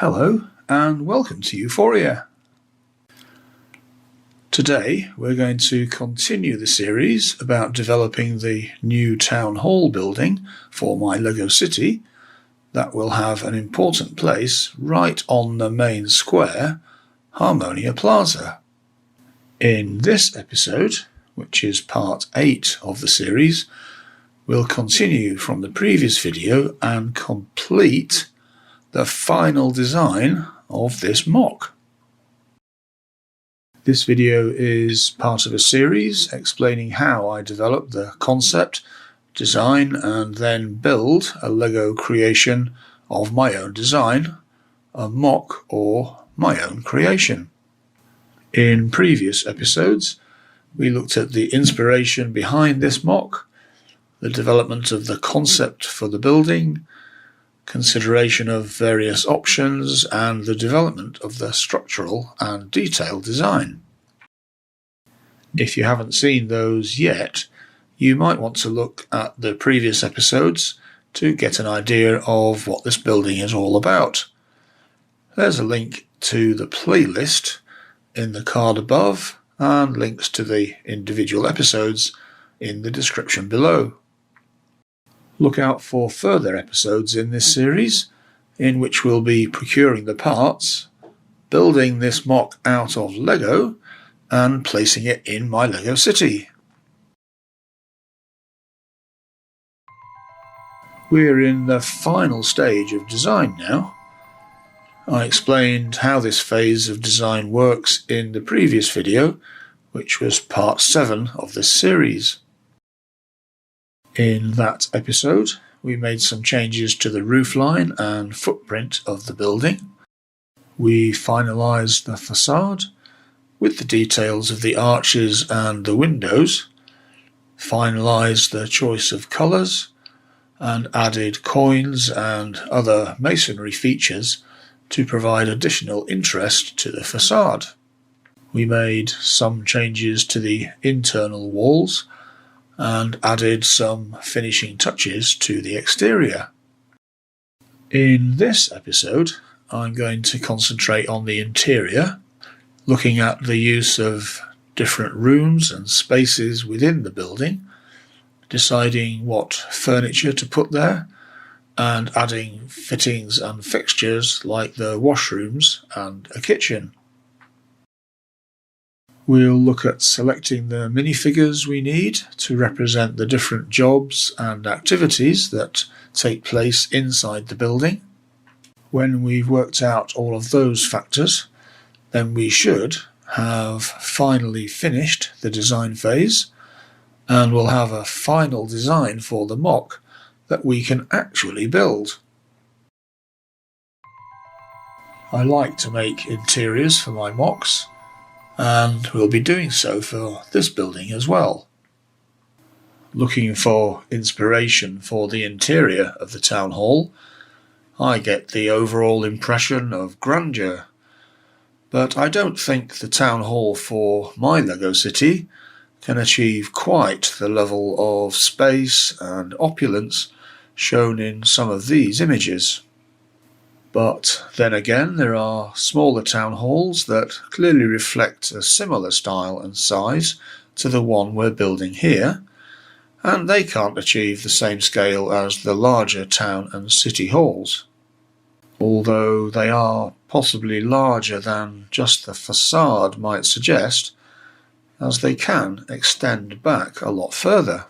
Hello and welcome to Euphoria. Today we're going to continue the series about developing the new town hall building for my Lego city that will have an important place right on the main square, Harmonia Plaza. In this episode, which is part 8 of the series, we'll continue from the previous video and complete the final design of this MOC. This video is part of a series explaining how I develop the concept, design and then build a Lego creation of my own design, a MOC or my own creation. In previous episodes, we looked at the inspiration behind this MOC, the development of the concept for the building, consideration of various options, and the development of the structural and detail design. If you haven't seen those yet, you might want to look at the previous episodes to get an idea of what this building is all about. There's a link to the playlist in the card above and links to the individual episodes in the description below. Look out for further episodes in this series, in which we'll be procuring the parts, building this MOC out of Lego, and placing it in my Lego city. We're in the final stage of design now. I explained how this phase of design works in the previous video, which was part 7 of this series. In that episode, we made some changes to the roofline and footprint of the building. We finalised the facade with the details of the arches and the windows, finalised the choice of colours, and added coins and other masonry features to provide additional interest to the facade. We made some changes to the internal walls and added some finishing touches to the exterior. In this episode, I'm going to concentrate on the interior, looking at the use of different rooms and spaces within the building, deciding what furniture to put there, and adding fittings and fixtures like the washrooms and a kitchen. We'll look at selecting the minifigures we need to represent the different jobs and activities that take place inside the building. When we've worked out all of those factors, then we should have finally finished the design phase, and we'll have a final design for the MOC that we can actually build. I like to make interiors for my MOCs, and we'll be doing so for this building as well. Looking for inspiration for the interior of the town hall, I get the overall impression of grandeur, but I don't think the town hall for my Lego city can achieve quite the level of space and opulence shown in some of these images. But then again, there are smaller town halls that clearly reflect a similar style and size to the one we're building here, and they can't achieve the same scale as the larger town and city halls, although they are possibly larger than just the facade might suggest, as they can extend back a lot further.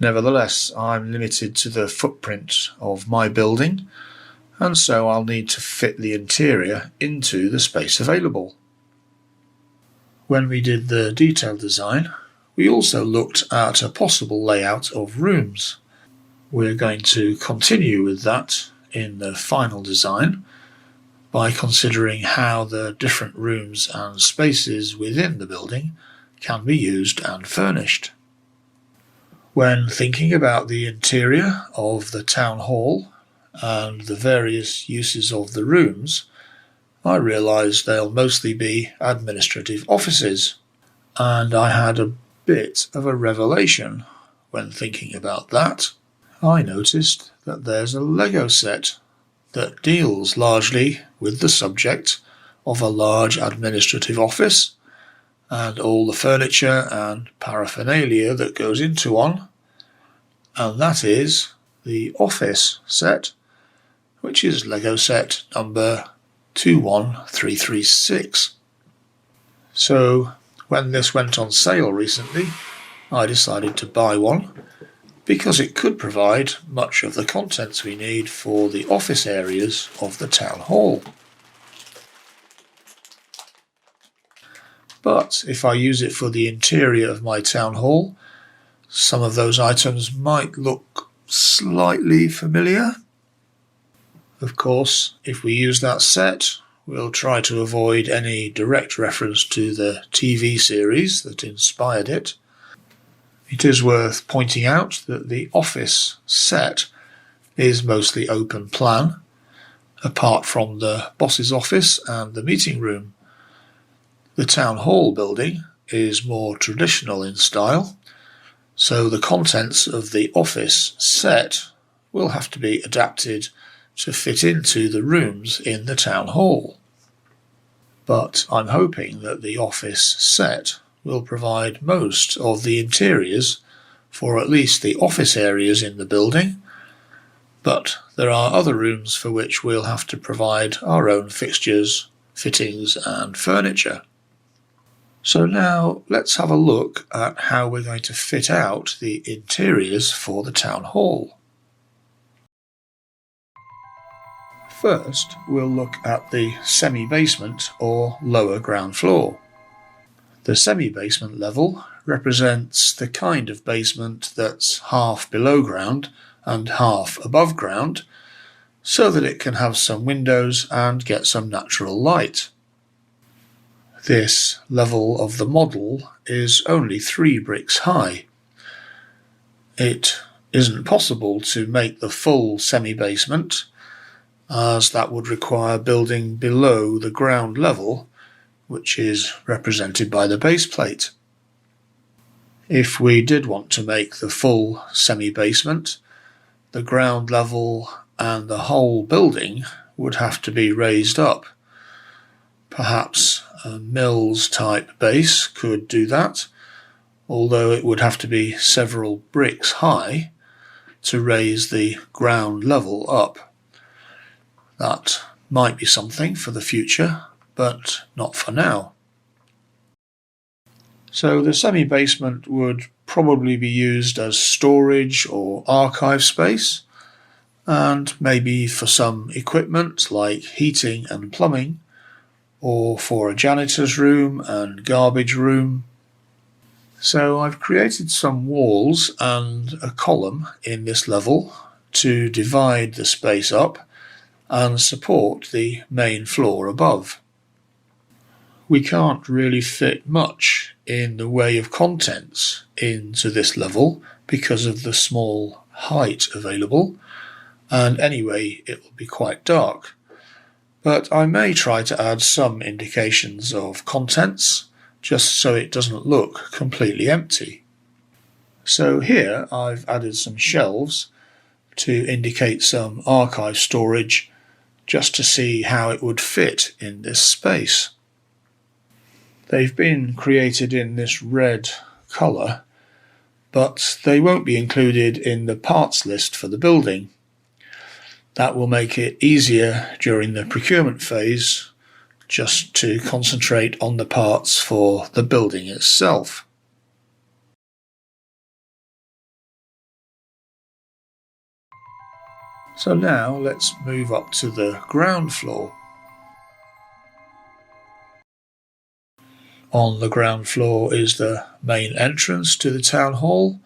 Nevertheless, I'm limited to the footprint of my building, and so I'll need to fit the interior into the space available. When we did the detail design, we also looked at a possible layout of rooms. We're going to continue with that in the final design by considering how the different rooms and spaces within the building can be used and furnished. When thinking about the interior of the town hall and the various uses of the rooms, I realised they'll mostly be administrative offices, and I had a bit of a revelation when thinking about that. I noticed that there's a Lego set that deals largely with the subject of a large administrative office and all the furniture and paraphernalia that goes into one, and that is the office set, which is Lego set number 21336. So when this went on sale recently, I decided to buy one because it could provide much of the contents we need for the office areas of the town hall. But if I use it for the interior of my town hall, some of those items might look slightly familiar. Of course, if we use that set, we'll try to avoid any direct reference to the TV series that inspired it. It is worth pointing out that the office set is mostly open plan, apart from the boss's office and the meeting room. The town hall building is more traditional in style, so the contents of the office set will have to be adapted to fit into the rooms in the town hall. But I'm hoping that the office set will provide most of the interiors for at least the office areas in the building, but there are other rooms for which we'll have to provide our own fixtures, fittings and furniture. So now let's have a look at how we're going to fit out the interiors for the town hall. First, we'll look at the semi-basement or lower ground floor. The semi-basement level represents the kind of basement that's half below ground and half above ground, so that it can have some windows and get some natural light. This level of the model is only 3 bricks high. It isn't possible to make the full semi-basement, as that would require building below the ground level, which is represented by the base plate. If we did want to make the full semi-basement, the ground level and the whole building would have to be raised up. Perhaps a Mills type base could do that, although it would have to be several bricks high to raise the ground level up. That might be something for the future, but not for now. So the semi-basement would probably be used as storage or archive space, and maybe for some equipment like heating and plumbing, or for a janitor's room and garbage room. So I've created some walls and a column in this level to divide the space up and support the main floor above. We can't really fit much in the way of contents into this level because of the small height available, and anyway it will be quite dark. But I may try to add some indications of contents, just so it doesn't look completely empty. So here I've added some shelves to indicate some archive storage, just to see how it would fit in this space. They've been created in this red colour, but they won't be included in the parts list for the building. That will make it easier during the procurement phase just to concentrate on the parts for the building itself. So now let's move up to the ground floor. On the ground floor is the main entrance to the town hall,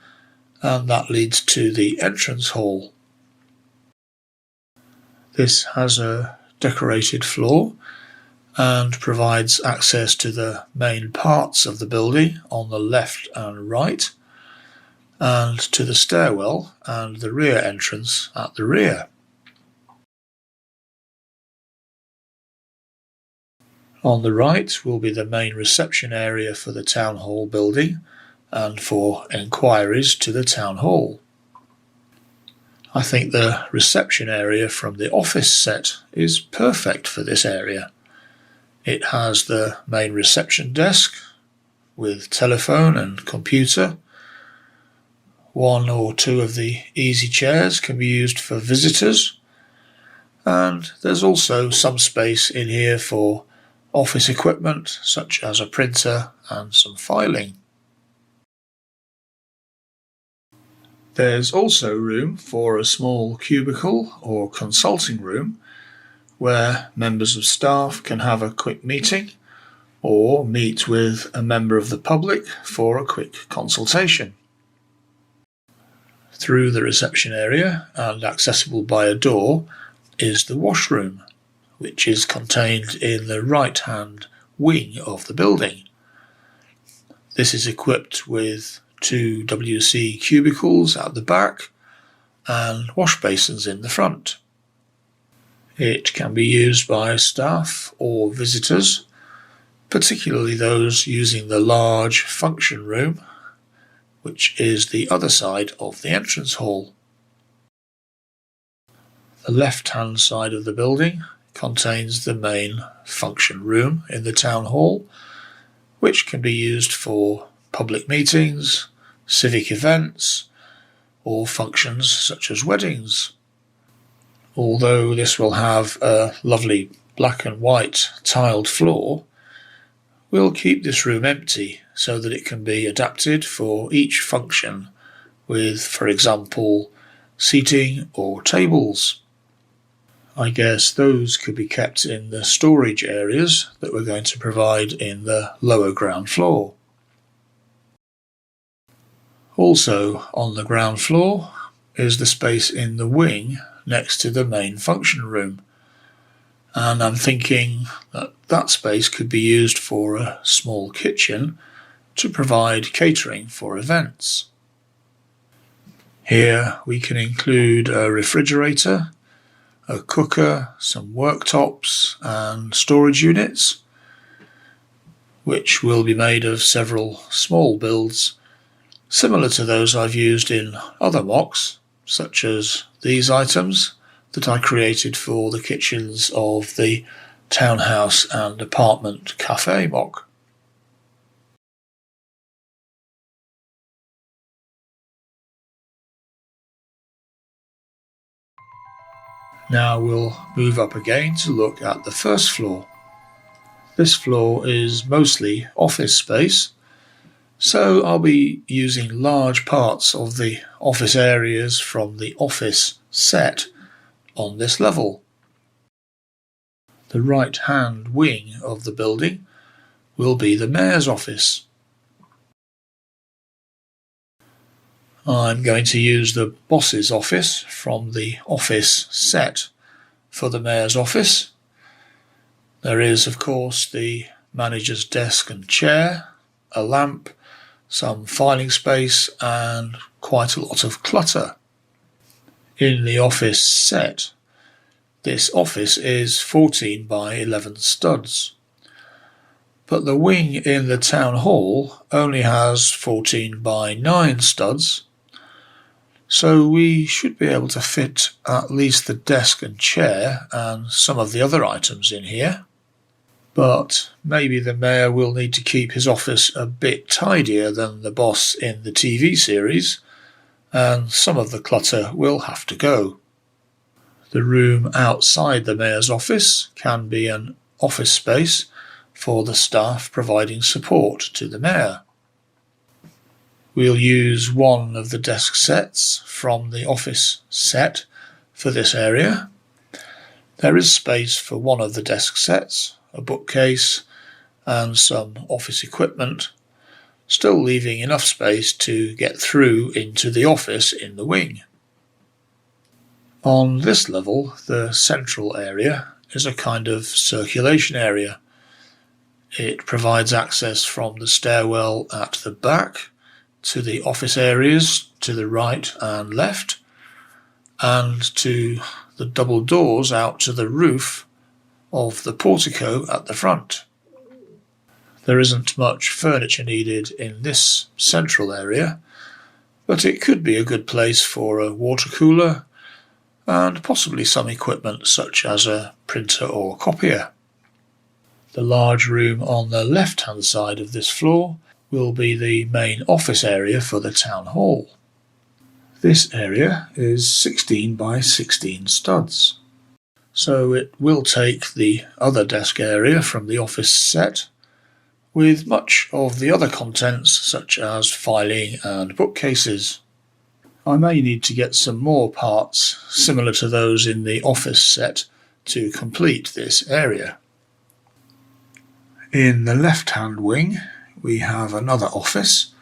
and that leads to the entrance hall. This has a decorated floor and provides access to the main parts of the building on the left and right, and to the stairwell and the rear entrance at the rear. On the right will be the main reception area for the town hall building and for enquiries to the town hall. I think the reception area from the office set is perfect for this area. It has the main reception desk with telephone and computer. One or two of the easy chairs can be used for visitors, and there's also some space in here for office equipment such as a printer and some filing. There's also room for a small cubicle or consulting room where members of staff can have a quick meeting or meet with a member of the public for a quick consultation. Through the reception area and accessible by a door is the washroom, which is contained in the right-hand wing of the building. This is equipped with 2 WC cubicles at the back and wash basins in the front. It can be used by staff or visitors, particularly those using the large function room, which is the other side of the entrance hall. The left-hand side of the building contains the main function room in the town hall, which can be used for public meetings, civic events, or functions such as weddings. Although this will have a lovely black and white tiled floor, we'll keep this room empty so that it can be adapted for each function with, for example, seating or tables. I guess those could be kept in the storage areas that we're going to provide in the lower ground floor. Also on the ground floor is the space in the wing next to the main function room, and I'm thinking that that space could be used for a small kitchen to provide catering for events. Here we can include a refrigerator, a cooker, some worktops and storage units, which will be made of several small builds similar to those I've used in other MOCs, such as these items that I created for the kitchens of the townhouse and apartment cafe MOC. Now we'll move up again to look at the first floor. This floor is mostly office space, so I'll be using large parts of the office areas from the office set on this level. The right-hand wing of the building will be the mayor's office. I'm going to use the boss's office from the office set for the mayor's office. There is, of course, the manager's desk and chair, a lamp, some filing space, and quite a lot of clutter. In the office set, this office is 14 by 11 studs, but the wing in the town hall only has 14 by 9 studs, so we should be able to fit at least the desk and chair and some of the other items in here. But maybe the mayor will need to keep his office a bit tidier than the boss in the TV series, and some of the clutter will have to go. The room outside the mayor's office can be an office space for the staff providing support to the mayor. We'll use one of the desk sets from the office set for this area. There is space for one of the desk sets, a bookcase, and some office equipment, still leaving enough space to get through into the office in the wing. On this level, the central area is a kind of circulation area. It provides access from the stairwell at the back to the office areas to the right and left, and to the double doors out to the roof of the portico at the front. There isn't much furniture needed in this central area, but it could be a good place for a water cooler, and possibly some equipment such as a printer or copier. The large room on the left-hand side of this floor will be the main office area for the town hall. This area is 16 by 16 studs, so it will take the other desk area from the office set, with much of the other contents such as filing and bookcases. I may need to get some more parts similar to those in the office set to complete this area. In the left-hand wing we have another office,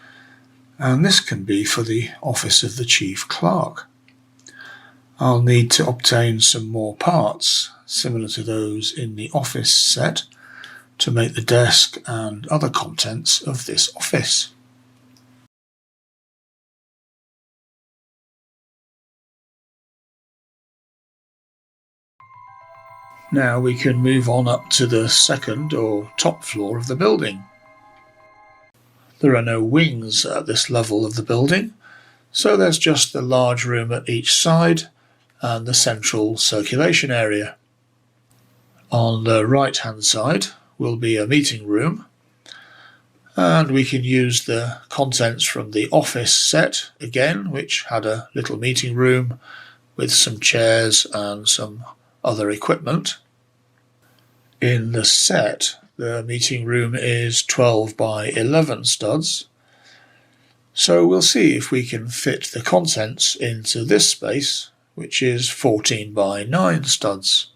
and this can be for the office of the chief clerk. I'll need to obtain some more parts similar to those in the office set to make the desk and other contents of this office. Now we can move on up to the second or top floor of the building. There are no wings at this level of the building, so there's just the large room at each side and the central circulation area. On the right hand side will be a meeting room, and we can use the contents from the office set again, which had a little meeting room with some chairs and some other equipment. In the set, the meeting room is 12 by 11 studs, so we'll see if we can fit the contents into this space, which is 14 by 9 studs.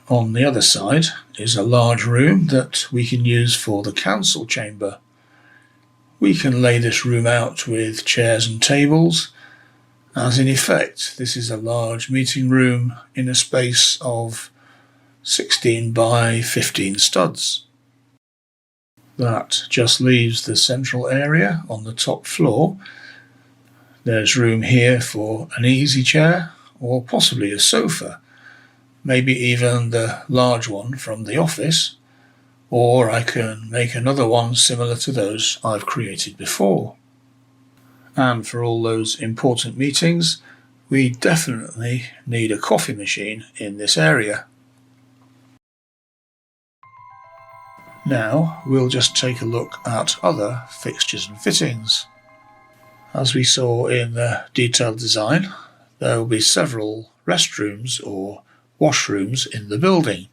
On the other side is a large room that we can use for the council chamber. We can lay this room out with chairs and tables, as in effect this is a large meeting room in a space of 16 by 15 studs. That just leaves the central area on the top floor. There's room here for an easy chair or possibly a sofa, maybe even the large one from the office, or I can make another one similar to those I've created before. And for all those important meetings, we definitely need a coffee machine in this area. Now we'll just take a look at other fixtures and fittings. As we saw in the detailed design, there will be several restrooms or washrooms in the building.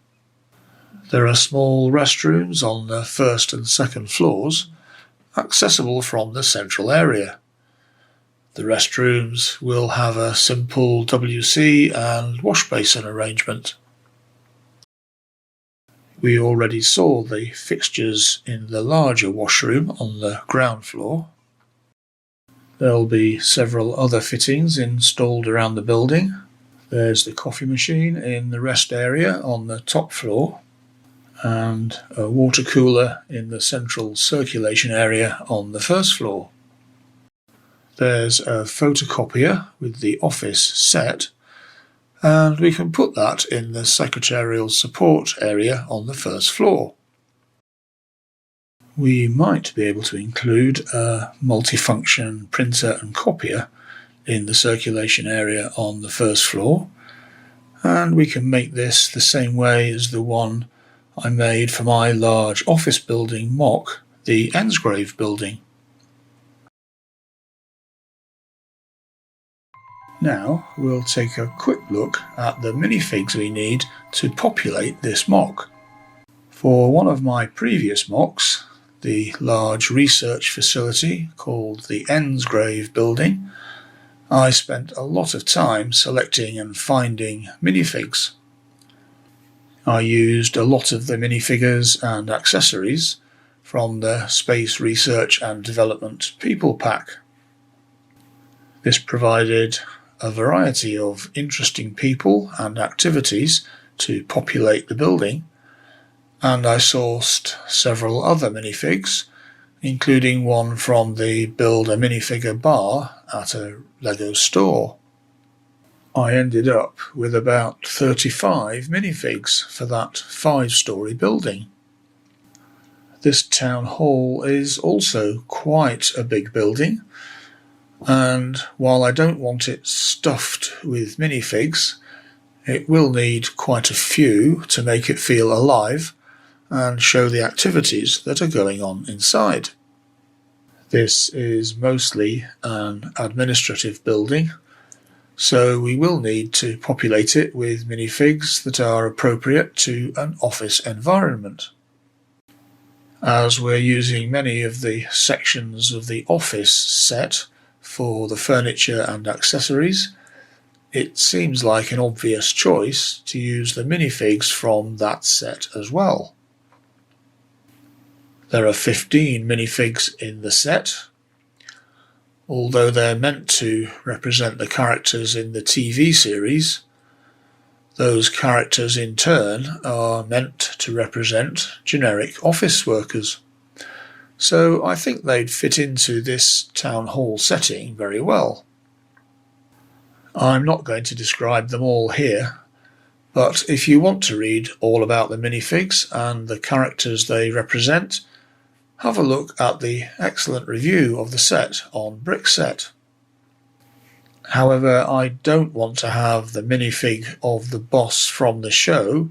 There are small restrooms on the first and second floors, accessible from the central area. The restrooms will have a simple WC and wash basin arrangement. We already saw the fixtures in the larger washroom on the ground floor. There will be several other fittings installed around the building. There's the coffee machine in the rest area on the top floor, and a water cooler in the central circulation area on the first floor. There's a photocopier with the office set, and we can put that in the secretarial support area on the first floor. We might be able to include a multifunction printer and copier in the circulation area on the first floor, and we can make this the same way as the one I made for my large office building MOC, the Ensgrave building. Now we'll take a quick look at the minifigs we need to populate this MOC. For one of my previous MOCs, the large research facility called the Ensgrave building, I spent a lot of time selecting and finding minifigs. I used a lot of the minifigures and accessories from the Space Research and Development People Pack. This provided a variety of interesting people and activities to populate the building, and I sourced several other minifigs, including one from the Build a Minifigure bar at a Lego store. I ended up with about 35 minifigs for that 5-story building. This town hall is also quite a big building, and while I don't want it stuffed with minifigs, it will need quite a few to make it feel alive and show the activities that are going on inside. This is mostly an administrative building, so we will need to populate it with minifigs that are appropriate to an office environment. As we're using many of the sections of the office set for the furniture and accessories, it seems like an obvious choice to use the minifigs from that set as well. There are 15 minifigs in the set. Although they're meant to represent the characters in the TV series, those characters in turn are meant to represent generic office workers. So I think they'd fit into this town hall setting very well. I'm not going to describe them all here, but if you want to read all about the minifigs and the characters they represent, have a look at the excellent review of the set on Brickset. However, I don't want to have the minifig of the boss from the show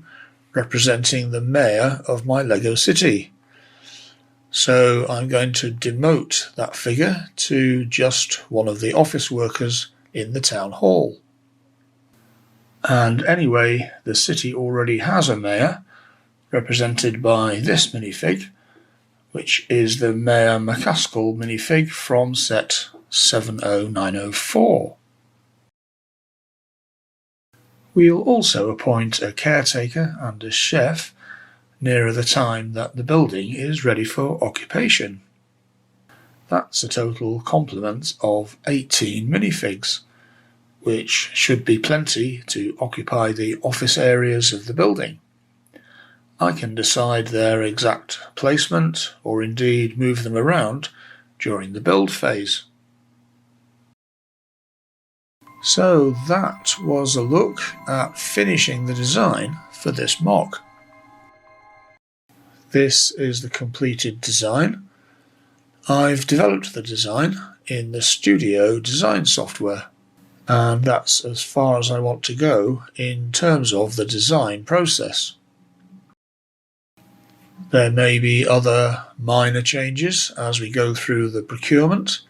representing the mayor of my Lego city. So I'm going to demote that figure to just one of the office workers in the town hall. And anyway, the city already has a mayor, represented by this minifig, which is the Mayor McCaskill minifig from set 70904. We'll also appoint a caretaker and a chef nearer the time that the building is ready for occupation. That's a total complement of 18 minifigs, which should be plenty to occupy the office areas of the building. I can decide their exact placement or indeed move them around during the build phase. So that was a look at finishing the design for this MOC. This is the completed design. I've developed the design in the Studio design software, and that's as far as I want to go in terms of the design process. There may be other minor changes as we go through the procurement,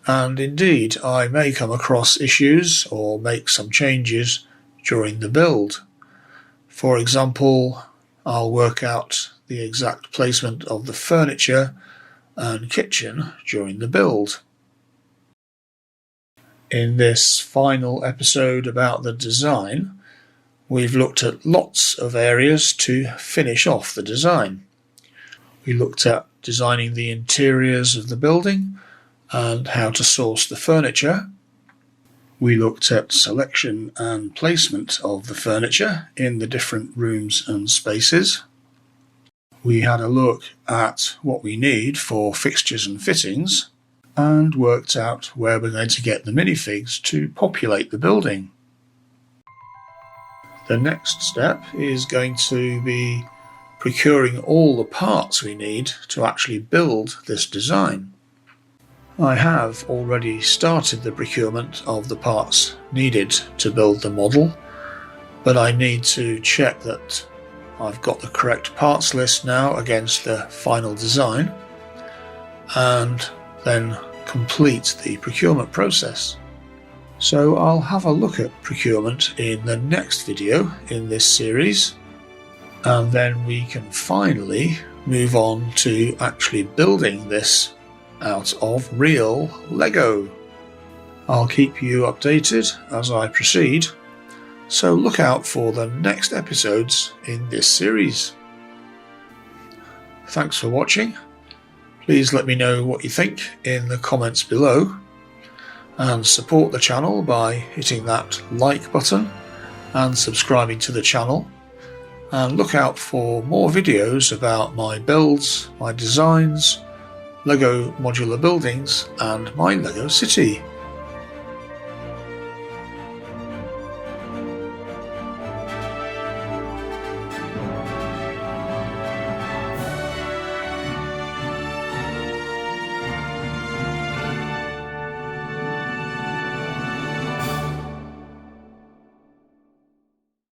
and indeed I may come across issues or make some changes during the build. For example, I'll work out the exact placement of the furniture and kitchen during the build. In this final episode about the design, we've looked at lots of areas to finish off the design. We looked at designing the interiors of the building and how to source the furniture. We looked at selection and placement of the furniture in the different rooms and spaces. We had a look at what we need for fixtures and fittings and worked out where we're going to get the minifigs to populate the building. The next step is going to be procuring all the parts we need to actually build this design. I have already started the procurement of the parts needed to build the model, but I need to check that I've got the correct parts list now against the final design, and then complete the procurement process. So I'll have a look at procurement in the next video in this series, and then we can finally move on to actually building this out of real Lego. I'll keep you updated as I proceed, so look out for the next episodes in this series. Thanks for watching. Please let me know what you think in the comments below, and support the channel by hitting that like button and subscribing to the channel, and look out for more videos about my builds, my designs, Lego modular buildings and my Lego city.